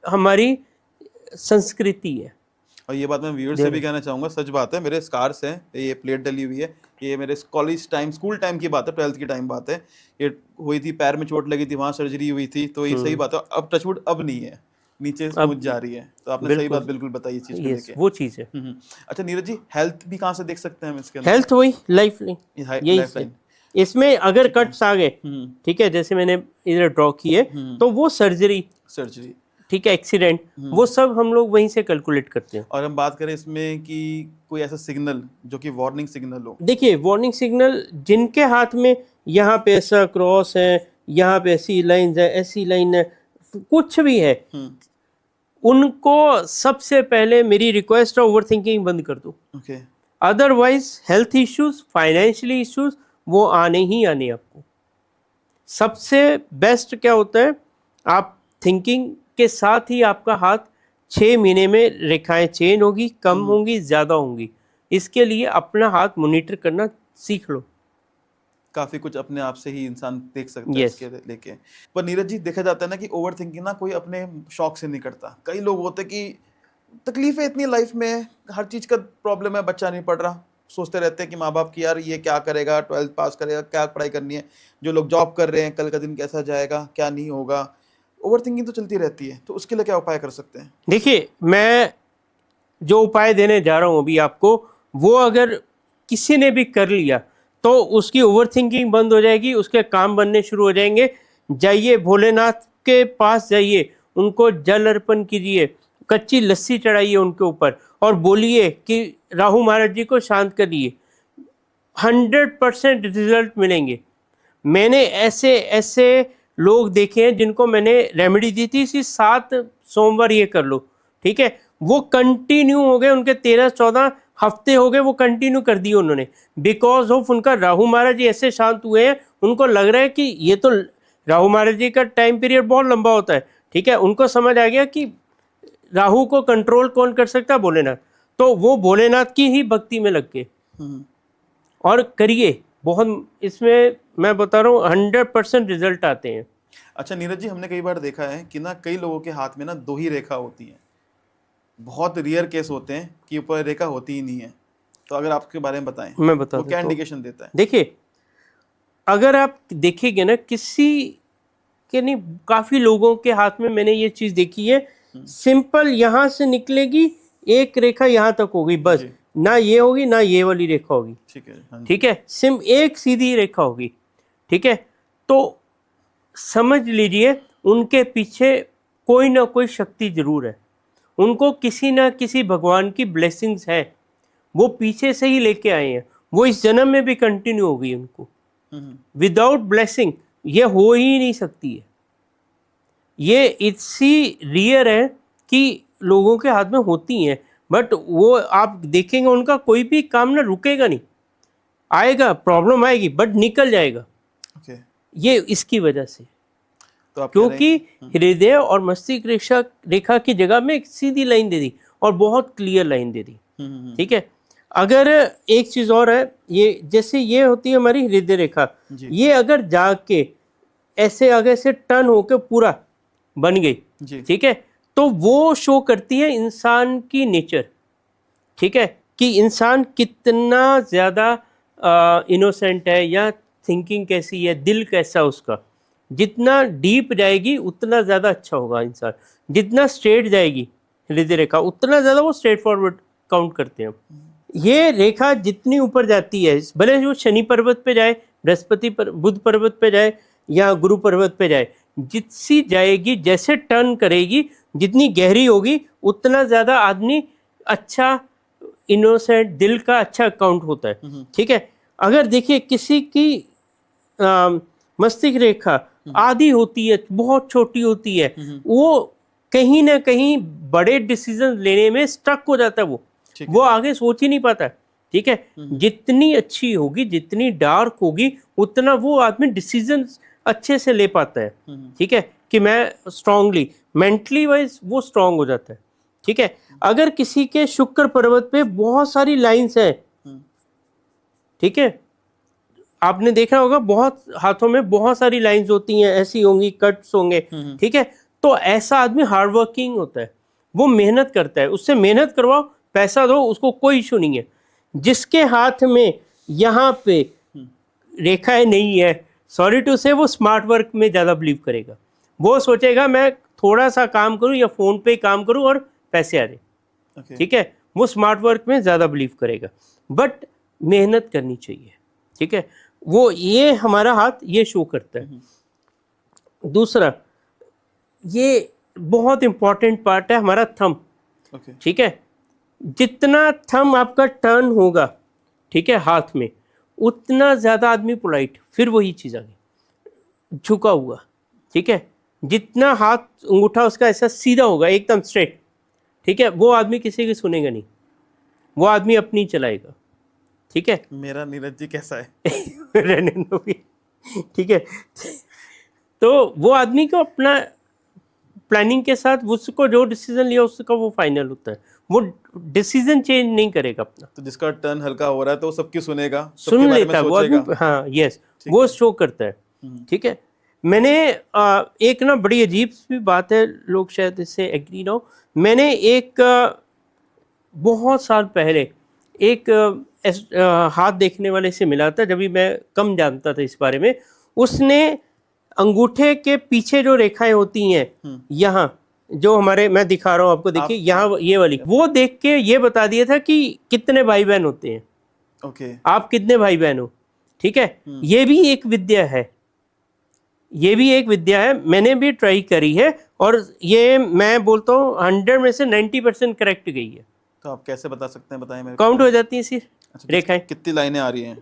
हमारी संस्कृति है। और ये बात मैं व्यूअर्स से भी कहना चाहूँगा, सच बात है, मेरे स्कार्स हैं, ये प्लेट डली हुई है, ये मेरे कॉलेज टाइम, स्कूल टाइम की बात है, 12th की टाइम बात है, ये हुई थी, पैर में चोट लगी थी, वहाँ सर्जरी हुई थी, तो ये सही बात है। अब टचवुड अब नहीं है, नीचे स्मूथ जा रही है, तो आपने सही बात बिल्कुल बताई इस चीज़ को लेके, वो चीज़ है। अच्छा नीरज जी, हेल्थ भी कहाँ से देख सकते हैं हम इसके अंदर? हेल्थ वही लाइफ लाइन, इसमें अगर कट्स आ गए, ठीक है, जैसे मैंने इधर ड्रॉ किए, तो वो सर्जरी, ठीक है, एक्सीडेंट, वो सब हम लोग वहीं से कैलकुलेट करते हैं। और हम बात करें इसमें कि कोई ऐसा सिग्नल जो कि वार्निंग सिग्नल हो, देखिए वार्निंग सिग्नल जिनके हाथ में यहाँ पे ऐसा क्रॉस है, यहाँ पे ऐसी लाइन है, ऐसी लाइन है, कुछ भी है, उनको सबसे पहले मेरी रिक्वेस्ट है, ओवरथिंकिंग बंद कर दो। Okay, otherwise health issues, financially issues वो आने ही आने। आपको सबसे बेस्ट क्या होता है, आप थिंकिंग के साथ ही आपका हाथ 6 महीने में रेखाएं चेंज होगी, कम होंगी, ज़्यादा होंगी। इसके लिए अपना हाथ मॉनिटर करना सीख लो। काफी कुछ अपने आप से ही इंसान देख सकता है Yes. इसके लेके। पर नीरज जी, देखा जाता है ना कि ओवर थिंकिंग ना कोई अपने शौक से नहीं करता। कई लोग होते कि तकलीफें इतनी लाइफ में, हर चीज का प्रॉब्लम है, बच्चा नहीं पढ़ रहा, सोचते रहते हैं कि माँ बाप की यार ये क्या करेगा, 12th पास करेगा, क्या पढ़ाई करनी है। जो लोग जॉब कर रहे हैं, कल का दिन कैसा जाएगा, क्या नहीं होगा। ओवर थिंकिंग तो चलती रहती है, तो उसके लिए क्या उपाय कर सकते हैं? देखिए, मैं जो उपाय देने जा रहा हूँ अभी आपको, वो अगर किसी ने भी कर लिया तो उसकी ओवर थिंकिंग बंद हो जाएगी, उसके काम बनने शुरू हो जाएंगे। जाइए भोलेनाथ के पास जाइए, उनको जल अर्पण कीजिए, कच्ची लस्सी चढ़ाइए उनके ऊपर और बोलिए कि राहु महाराज जी को शांत करिए। 100% रिजल्ट मिलेंगे। मैंने ऐसे ऐसे लोग देखे हैं जिनको मैंने रेमेडी दी थी, इसी 7 सोमवार ये कर लो, ठीक है, वो कंटिन्यू हो गए, उनके 13-14 हफ्ते हो गए, वो कंटिन्यू कर दिए उन्होंने, बिकॉज ऑफ उनका राहु महाराज जी ऐसे शांत हुए हैं। उनको लग रहा है कि ये तो राहु महाराज जी का टाइम पीरियड बहुत लंबा होता है, ठीक है, उनको समझ आ गया कि राहु को कंट्रोल कौन कर सकता है, भोलेनाथ। तो वो भोलेनाथ की ही भक्ति में लग गए। और करिए, बहुत इसमें मैं बता रहा हूँ 100% रिजल्ट आते हैं। अच्छा नीरज जी, हमने कई बार देखा है कि ना कई लोगों के हाथ में ना 2 ही रेखा होती हैं। बहुत रेयर केस होते हैं कि ऊपर रेखा होती ही नहीं है। तो अगर आपके बारे में बताएं, मैं बता वो क्या देता हूँ। इंडिकेशन देता है? देखिए, अगर आप देखेंगे ना, किसी के नहीं, काफ़ी लोगों के हाथ में मैंने ये चीज़ देखी है, सिंपल यहाँ से निकलेगी, एक रेखा यहाँ तक होगी बस, जी। ना ये होगी ना ये वाली रेखा होगी, ठीक है, हाँ जी। ठीक है, सिम एक सीधी रेखा होगी, ठीक है। तो समझ लीजिए उनके पीछे कोई ना कोई शक्ति जरूर है, उनको किसी ना किसी भगवान की ब्लेसिंग्स है, वो पीछे से ही लेके आए हैं, वो इस जन्म में भी कंटिन्यू होगी उनको। विदाउट ब्लेसिंग ये हो ही नहीं सकती है। ये इतनी रियर है कि लोगों के हाथ में होती हैं, बट वो आप देखेंगे उनका कोई भी काम ना रुकेगा नहीं, आएगा, प्रॉब्लम आएगी, बट निकल जाएगा। ओके। ये इसकी वजह से, तो आप कह रहे क्योंकि हैं- हृदय और मस्तिष्क रेखा की जगह में एक सीधी लाइन दे दी और बहुत क्लियर लाइन दे दी, ठीक है। अगर एक चीज और है, ये जैसे ये होती है हमारी हृदय रेखा, जी। ये अगर जाके ऐसे आगे से टर्न होके पूरा बन गई, जी। ठीक है, तो वो शो करती है इंसान की नेचर, ठीक है, कि इंसान कितना ज़्यादा इनोसेंट है या थिंकिंग कैसी है, दिल कैसा उसका। जितना डीप जाएगी उतना ज़्यादा अच्छा होगा इंसान, जितना स्ट्रेट जाएगी हृदय रेखा उतना ज़्यादा वो स्ट्रेट फॉरवर्ड काउंट करते हैं। ये रेखा जितनी ऊपर जाती है, भले वो शनि पर्वत पे जाए, बृहस्पति पर, बुध पर्वत पे जाए या गुरु पर्वत पे जाए, जितनी जाएगी, जैसे टर्न करेगी, जितनी गहरी होगी उतना ज़्यादा आदमी अच्छा, इनोसेंट, दिल का अच्छा काउंट होता है, ठीक है। अगर देखिए किसी की मस्तिष्क रेखा आधी होती है, बहुत छोटी होती है, वो कहीं ना कहीं बड़े डिसीजन लेने में स्टक हो जाता है, वो आगे सोच ही नहीं पाता, ठीक है। जितनी अच्छी होगी, जितनी डार्क होगी, उतना वो आदमी डिसीजन अच्छे से ले पाता है, ठीक है, कि मैं स्ट्रांगली, मेंटली वाइज वो स्ट्रांग हो जाता है, ठीक है। अगर किसी के शुक्र पर्वत पे बहुत सारी लाइंस हैं, ठीक है, आपने देखा होगा बहुत हाथों में बहुत सारी लाइंस होती हैं, ऐसी होंगी, कट्स होंगे, ठीक है, तो ऐसा आदमी हार्ड वर्किंग होता है, वो मेहनत करता है, उससे मेहनत करवाओ, पैसा दो, उसको कोई इशू नहीं है। जिसके हाथ में यहाँ पे रेखाएं नहीं है, सॉरी टू से, वो स्मार्ट वर्क में ज़्यादा बिलीव करेगा, वो सोचेगा मैं थोड़ा सा काम करूं या फ़ोन पे काम करूं और पैसे आ जाए, ठीक है, वो स्मार्ट वर्क में ज़्यादा बिलीव करेगा, बट मेहनत करनी चाहिए, ठीक है। वो ये हमारा हाथ ये शो करता है। दूसरा, ये बहुत इंपॉर्टेंट पार्ट है हमारा थंब, ठीक है। जितना थंब आपका टर्न होगा, ठीक है, हाथ में, उतना ज़्यादा आदमी पोलाइट, फिर वही चीज़ आ गई, झुका हुआ, ठीक है, जितना हाथ अंगूठा उसका ऐसा सीधा होगा एकदम स्ट्रेट, ठीक है, वो आदमी किसी की सुनेगा नहीं, वो आदमी अपनी चलाएगा, ठीक है। मेरा नीरज जी कैसा है? रहने दो भी, ठीक है। तो वो आदमी को अपना प्लानिंग के साथ उसको जो डिसीजन लिया उसका वो फाइनल होता है, वो डिसीजन चेंज नहीं करेगा अपना। तो जिसका टर्न हल्का हो रहा है तो वो सबकी सुनेगा, सबके सुन बारे में लेता है वो सोचेगा। आदमी, हाँ यस, ठीक वो है। शो करता है। ठीक है। मैंने एक ना बड़ी अजीब सी बात है, लोग शायद इससे एग्री ना हो। मैंने एक बहुत साल पहले एक हाथ देखने वाले से मिला था, जब भी मैं कम जानता था इस बारे में। उसने अंगूठे के पीछे जो रेखाएं होती हैं यहाँ, जो हमारे, मैं दिखा रहा हूँ आपको, देखिए यहाँ ये वाली, वो देख के ये बता दिया था कि कितने भाई बहन होते हैं, ओके। आप कितने भाई बहन हो। ठीक है। ये भी एक विद्या है, ये भी एक विद्या है, मैंने भी ट्राई करी है, और ये मैं बोलता हूँ 100 में से 90% करेक्ट गई है। तो आप कैसे बता सकते हैं, बताएं मेरे को। काउंट हो जाती है सिर्फ अच्छा, रेखाएं, कितनी लाइनें आ रही हैं।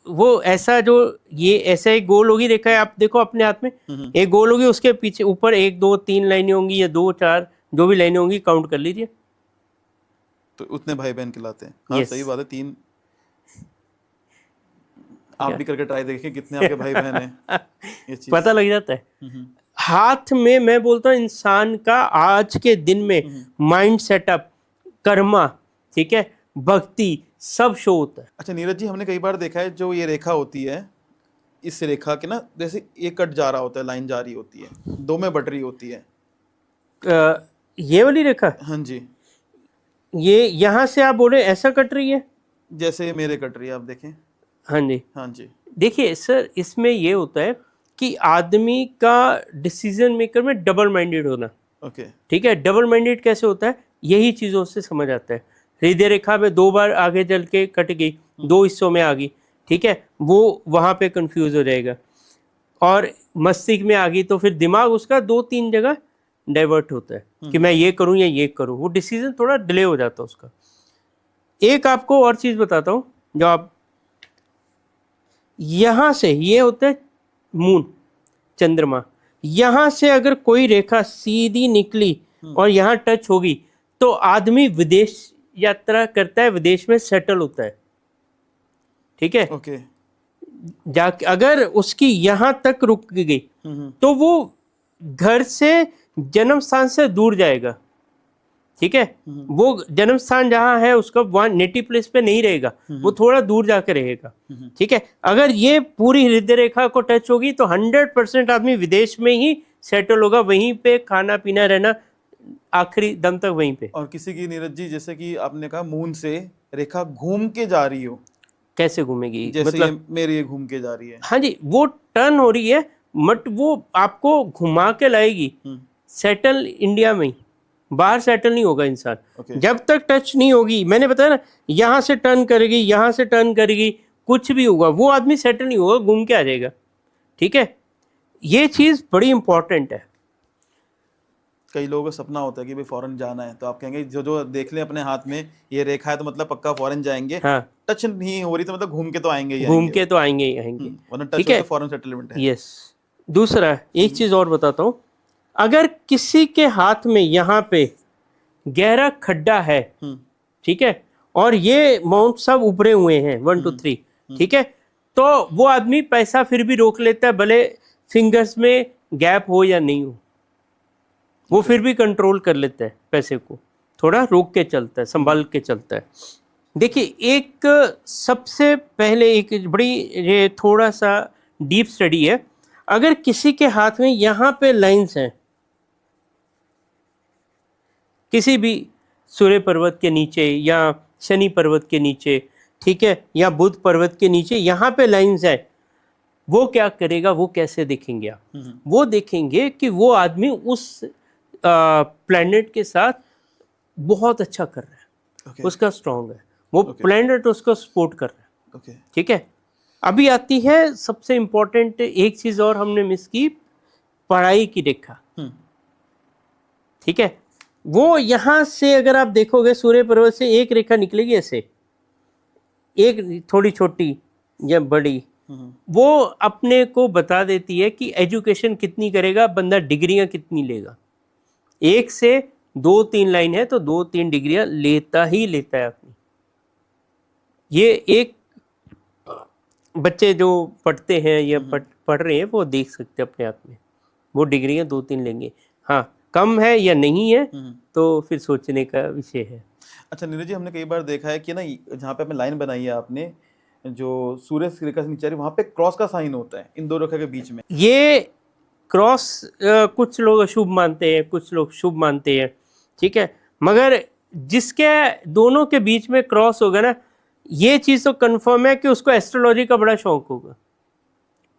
वो ऐसा, जो ये ऐसा एक गोल होगी रेखा है, आप देखो अपने हाथ में एक गोल होगी, उसके पीछे ऊपर 1 2 3 लाइनें होंगी, या 2 4 जो भी लाइनें होंगी, काउंट कर लीजिए। तो उतने भाई बहन कहलाते हैं। हाँ, सही बात है, 3। आप भी करके ट्राई देखिए कितने आपके भाई बहन हैं, ये चीज पता लग जाता है। हाथ में, मैं बोलता हूँ इंसान का आज के दिन में माइंड सेटअप, कर्मा, ठीक है, भक्ति, सब शो होता है। अच्छा नीरज जी, हमने कई बार देखा है जो ये रेखा होती है, इस रेखा के ना, जैसे ये कट जा रहा होता है, लाइन जा रही होती है, 2 में बट रही होती है। ये वाली रेखा, हाँ जी, ये यहाँ से आप बोले ऐसा कट रही है, जैसे मेरे कट रही है, आप देखें। हाँ जी, हाँ जी। देखिए सर, इसमें ये होता है कि आदमी का डिसीजन मेकर में डबल माइंडेड होना। ओके। ठीक है। डबल माइंडेड कैसे होता है, यही चीज़ों से समझ आता है। हृदय रेखा में 2 बार आगे चल के कट गई, 2 हिस्सों में आ गई, ठीक है, वो वहाँ पे कंफ्यूज हो जाएगा। और मस्तिष्क में आ गई तो फिर दिमाग उसका 2-3 जगह डाइवर्ट होता है कि मैं ये करूँ या ये करूँ, वो डिसीजन थोड़ा डिले हो जाता है उसका। एक आपको और चीज़ बताता हूँ, जो आप यहाँ से, ये होता है मून, चंद्रमा, यहाँ से अगर कोई रेखा सीधी निकली और यहाँ टच होगी तो आदमी विदेश यात्रा करता है, विदेश में सेटल होता है। ठीक है। ओके। जाके अगर उसकी यहाँ तक रुक गई तो वो घर से, जन्म स्थान से दूर जाएगा। ठीक है। वो जन्म स्थान जहाँ है उसका, वहाँ नेटिव प्लेस पे नहीं रहेगा, वो थोड़ा दूर जाकर रहेगा। ठीक है। अगर ये पूरी हृदय रेखा को टच होगी तो 100% आदमी विदेश में ही सेटल होगा, वहीं पे खाना पीना रहना, आखिरी दम तक वहीं पे। और किसी की, नीरज जी, जैसे कि आपने कहा मून से रेखा घूम के जा रही हो, कैसे घूमेगी, जैसे मतलब ये मेरी ये घूम के जा रही है। हाँ जी, वो टर्न हो रही है, बट वो आपको घुमा के लाएगी सेटल इंडिया में ही, बाहर सेटल नहीं होगा इंसान। जब तक टच नहीं होगी, मैंने बताया ना, यहाँ से टर्न करेगी, यहाँ से टर्न करेगी, कुछ भी होगा, वो आदमी सेटल नहीं होगा, घूम के आ जाएगा। ठीक है। ये चीज़ बड़ी इंपॉर्टेंट है। कई लोगों का सपना होता है कि भाई फॉरेन जाना है, तो आप कहेंगे जो जो देख लें अपने हाथ में ये रेखा है तो मतलब पक्का फॉरेन जाएंगे। हाँ। टच नहीं हो रही तो मतलब घूम के तो आएंगे ही घूम के तो आएंगे ही आएंगे। वरना टच हो तो फॉरेन सेटलमेंट है। यस। दूसरा, एक चीज़ और बताता हूँ, अगर किसी के हाथ में यहाँ पे गहरा खड्डा है, ठीक है, और ये माउंट सब उभरे हुए हैं 1 2 3, ठीक है, तो वो आदमी पैसा फिर भी रोक लेता है, भले फिंगर्स में गैप हो या नहीं हो, वो फिर भी कंट्रोल कर लेता है, पैसे को थोड़ा रोक के चलता है, संभाल के चलता है। देखिए, एक सबसे पहले एक बड़ी, ये थोड़ा सा डीप स्टडी है। अगर किसी के हाथ में यहाँ पे लाइंस हैं, किसी भी सूर्य पर्वत के नीचे या शनि पर्वत के नीचे, ठीक है, या बुध पर्वत के नीचे यहाँ पे लाइंस है, वो क्या करेगा, वो कैसे देखेंगे आप? वो देखेंगे कि वो आदमी उस प्लैनेट के साथ बहुत अच्छा कर रहा है, उसका स्ट्रांग है, वो प्लैनेट उसको सपोर्ट कर रहा है। ठीक है। अभी आती है सबसे इम्पोर्टेंट एक चीज़ और हमने मिस की, पढ़ाई की रेखा। ठीक है। वो यहाँ से अगर आप देखोगे, सूर्य पर्वत से एक रेखा निकलेगी ऐसे, एक थोड़ी छोटी या बड़ी, वो अपने को बता देती है कि एजुकेशन कितनी करेगा बंदा, डिग्रियां कितनी लेगा। 1 से 2-3 लाइन है तो 2-3 डिग्रियां लेता ही लेता है अपनी। ये एक बच्चे जो पढ़ते हैं या पढ़ रहे हैं वो देख सकते हैं अपने आप में, वो डिग्रियां 2-3 लेंगे। हाँ, कम है या नहीं है तो फिर सोचने का विषय है। अच्छा नीरज जी, हमने कई बार देखा है कि ना जहाँ पे आपने लाइन बनाई है आपने, जो सूर्य से रेखा से नीचे आ रही है, वहाँ पे क्रॉस का साइन होता है इन दो रेखा के बीच में। ये क्रॉस कुछ लोग अशुभ मानते हैं, कुछ लोग शुभ मानते हैं, ठीक है, मगर जिसके दोनों के बीच में क्रॉस होगा ना, ये चीज़ तो कंफर्म है कि उसको एस्ट्रोलॉजी का बड़ा शौक होगा।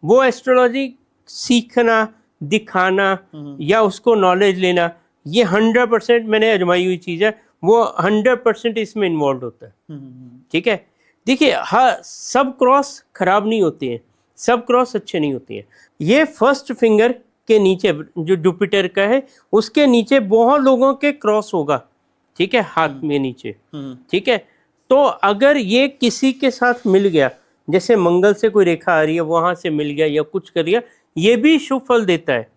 वो एस्ट्रोलॉजी सीखना, दिखाना या उसको नॉलेज लेना, ये 100% मैंने आजमाई हुई चीज़ है, वो 100% इसमें इन्वॉल्व होता है। ठीक है, देखिए हाँ, सब क्रॉस खराब नहीं होते हैं, सब क्रॉस अच्छे नहीं होते हैं। ये फर्स्ट फिंगर के नीचे जो जुपिटर का है, उसके नीचे बहुत लोगों के क्रॉस होगा, ठीक है, हाथ में नीचे, ठीक है। तो अगर ये किसी के साथ मिल गया, जैसे मंगल से कोई रेखा आ रही है, वहां से मिल गया या कुछ कर गया, ये भी शुभ फल देता है।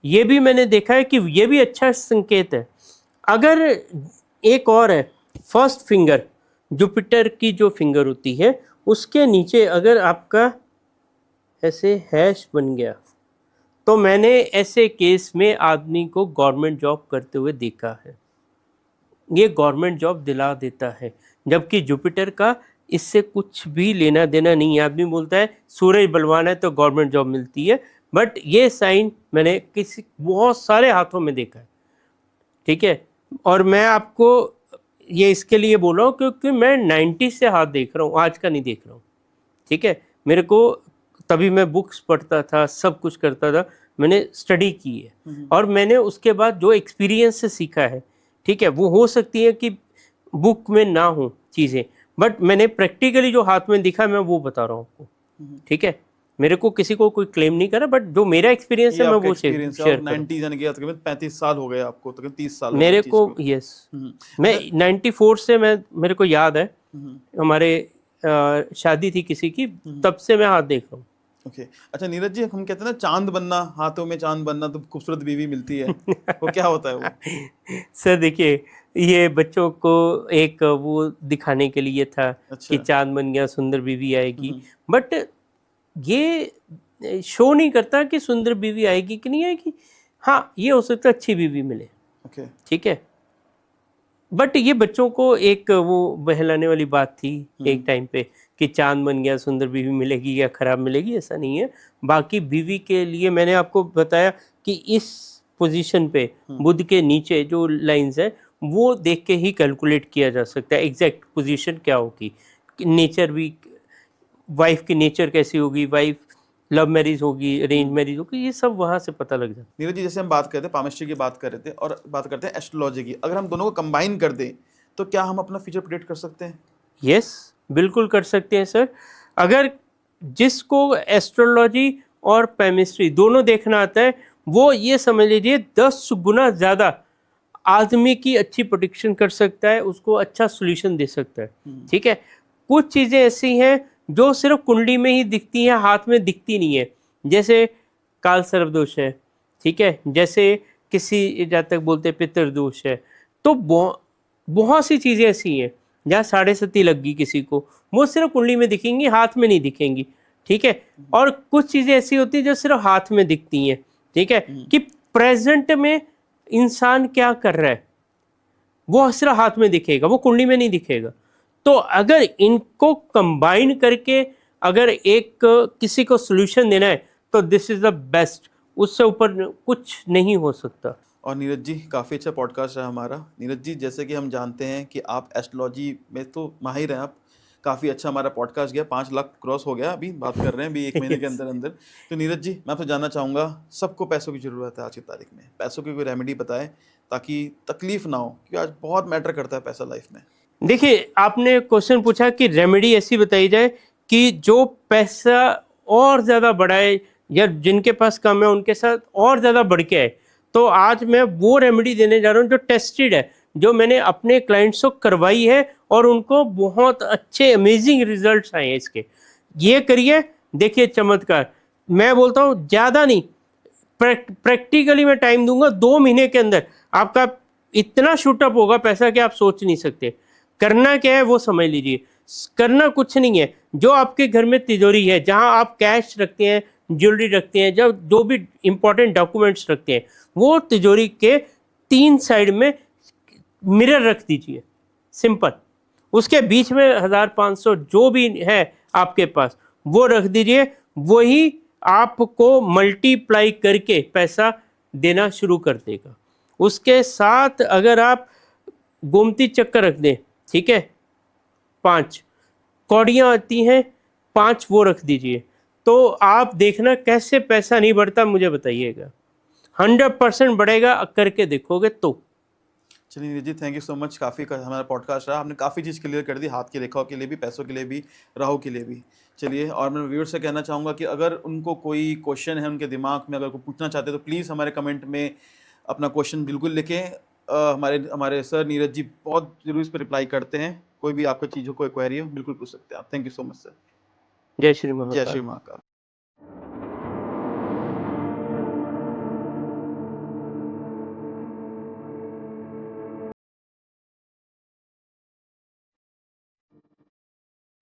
ये भी मैंने देखा है कि ये भी अच्छा संकेत है। अगर एक और है, फर्स्ट फिंगर जुपिटर की जो फिंगर होती है, उसके नीचे अगर आपका ऐसे हैश बन गया, तो मैंने ऐसे केस में आदमी को गवर्नमेंट जॉब करते हुए देखा है। ये गवर्नमेंट जॉब दिला देता है, जबकि जुपिटर का इससे कुछ भी लेना देना नहीं है। आदमी बोलता है सूरज बलवान है तो गवर्नमेंट जॉब मिलती है, बट ये साइन मैंने किसी बहुत सारे हाथों में देखा है, ठीक है। और मैं आपको ये इसके लिए बोल रहा हूँ क्योंकि मैं 90 से हाथ देख रहा हूँ, आज का नहीं देख रहा हूँ, ठीक है। मेरे को तभी मैं बुक्स पढ़ता था, सब कुछ करता था, मैंने स्टडी की है और मैंने उसके बाद जो एक्सपीरियंस से सीखा है, ठीक है, वो हो सकती है कि बुक में ना हो चीज़ें, बट मैंने प्रैक्टिकली जो हाथ में दिखा मैं वो बता रहा हूँ आपको, ठीक है। मेरे को किसी को कोई क्लेम नहीं करा, बट जो मेरा एक्सपीरियंस है मैं वो शेयर 90 यानी कि तकरीबन 35 साल हो गए आपको, तकरीबन 30 साल मेरे को, यस। मैं 94 से मेरे को याद है, हमारे शादी थी किसी की, तब से मैं हाथ देख रहा हूँ। ओके अच्छा नीरज जी, हम कहते हैं ना चांद बनना, हाथों में चांद बनना तो खूबसूरत बीवी मिलती है, वो क्या होता है वो? सर देखिए, ये बच्चों को एक वो दिखाने के लिए था कि चांद बन गया, सुंदर बीवी आएगी, बट ये शो नहीं करता कि सुंदर बीवी आएगी कि नहीं आएगी। हाँ, ये हो सकता है अच्छी बीवी मिले, ठीक है, बट ये बच्चों को एक वो बहलाने वाली बात थी एक टाइम पे कि चांद बन गया, सुंदर बीवी मिलेगी या खराब मिलेगी, ऐसा नहीं है। बाकी बीवी के लिए मैंने आपको बताया कि इस पोजीशन पे बुध के नीचे जो लाइंस है वो देख के ही कैलकुलेट किया जा सकता है एग्जैक्ट पोजीशन क्या होगी, नेचर भी, वाइफ की नेचर कैसी होगी, वाइफ लव मैरिज होगी, अरेंज मैरिज होगी, ये सब वहाँ से पता लग जाता है। नीरज जी, जैसे हम बात करते हैं पामिस्ट्री की बात कर रहे थे और बात करते हैं एस्ट्रोलॉजी की, अगर हम दोनों को कंबाइन कर दें तो क्या हम अपना फ्यूचर प्रेडिक्ट कर सकते हैं? यस, बिल्कुल कर सकते हैं सर। अगर जिसको एस्ट्रोलॉजी और केमिस्ट्री दोनों देखना आता है, वो ये समझ लीजिए 10 गुना ज़्यादा आदमी की अच्छी प्रेडिक्शन कर सकता है, उसको अच्छा सोल्यूशन दे सकता है, ठीक है। कुछ चीज़ें ऐसी हैं जो सिर्फ कुंडली में ही दिखती हैं, हाथ में दिखती नहीं है, जैसे काल सर्प दोष है, ठीक है, जैसे किसी जातक बोलते पितृदोष है, तो बहुत सी चीज़ें ऐसी हैं जहाँ 7.5 लग गई किसी को, वो सिर्फ कुंडली में दिखेंगी, हाथ में नहीं दिखेंगी, ठीक है। और कुछ चीज़ें ऐसी होती हैं जो सिर्फ हाथ में दिखती हैं, ठीक है, कि प्रेजेंट में इंसान क्या कर रहा है वो सिर्फ हाथ में दिखेगा, वो कुंडली में नहीं दिखेगा। तो अगर इनको कंबाइन करके अगर एक किसी को सॉल्यूशन देना है तो दिस इज द बेस्ट, उससे ऊपर कुछ नहीं हो सकता। और नीरज जी, काफ़ी अच्छा पॉडकास्ट है हमारा। नीरज जी, जैसे कि हम जानते हैं कि आप एस्ट्रोलॉजी में तो माहिर हैं, आप काफ़ी अच्छा हमारा पॉडकास्ट गया, 5 लाख क्रॉस हो गया, अभी बात कर रहे हैं अभी 1 महीने के अंदर अंदर। तो नीरज जी, मैं आपसे जानना चाहूँगा, सबको पैसों की ज़रूरत है आज की तारीख में, पैसों की कोई रेमेडी बताएं ताकि तकलीफ ना हो, क्योंकि आज बहुत मैटर करता है पैसा लाइफ में। देखिए, आपने क्वेश्चन पूछा कि रेमेडी ऐसी बताई जाए कि जो पैसा और ज़्यादा बढ़ाए या जिनके पास कम है उनके साथ और ज़्यादा बढ़ के आए। तो आज मैं वो रेमेडी देने जा रहा हूँ जो टेस्टेड है, जो मैंने अपने क्लाइंट्स को करवाई है और उनको बहुत अच्छे अमेजिंग रिजल्ट्स आए हैं इसके। ये करिए, देखिए चमत्कार। मैं बोलता हूँ ज़्यादा नहीं, प्रैक्टिकली मैं टाइम दूंगा, 2 महीने के अंदर आपका इतना शूटअप होगा पैसा कि आप सोच नहीं सकते। करना क्या है वो समझ लीजिए, करना कुछ नहीं है। जो आपके घर में तिजोरी है, जहां आप कैश रखते हैं, ज्वेलरी रखते हैं, जब जो भी इंपॉर्टेंट डॉक्यूमेंट्स रखते हैं, वो तिजोरी के 3 साइड में मिरर रख दीजिए, सिंपल। उसके बीच में 1500 जो भी है आपके पास वो रख दीजिए, वही आपको मल्टीप्लाई करके पैसा देना शुरू कर देगा। उसके साथ अगर आप गोमती चक्कर रख दें, ठीक है, 5 कौड़ियाँ आती हैं, 5 वो रख दीजिए, तो आप देखना कैसे पैसा नहीं बढ़ता, मुझे बताइएगा। 100% बढ़ेगा, करके देखोगे तो। चलिए Neeraj ji, thank you so much. काफ़ी हमारा पॉडकास्ट रहा, आपने काफ़ी चीज़ क्लियर कर दी, हाथ की रेखाओं के लिए भी, पैसों के लिए भी, राहु के लिए भी। चलिए, और मैं व्यूअर्स से कहना चाहूँगा कि अगर उनको कोई क्वेश्चन है उनके दिमाग में, अगर कोई पूछना चाहते हैं तो प्लीज़ हमारे कमेंट में अपना क्वेश्चन बिल्कुल लिखें। हमारे हमारे सर नीरज जी बहुत ज़रूर इस पर रिप्लाई करते हैं। कोई भी आपको चीज़ों को क्वेरी हो बिल्कुल पूछ सकते हैं आप। Thank you so much sir. जय श्री जय महाकाल। श्री महाकाल।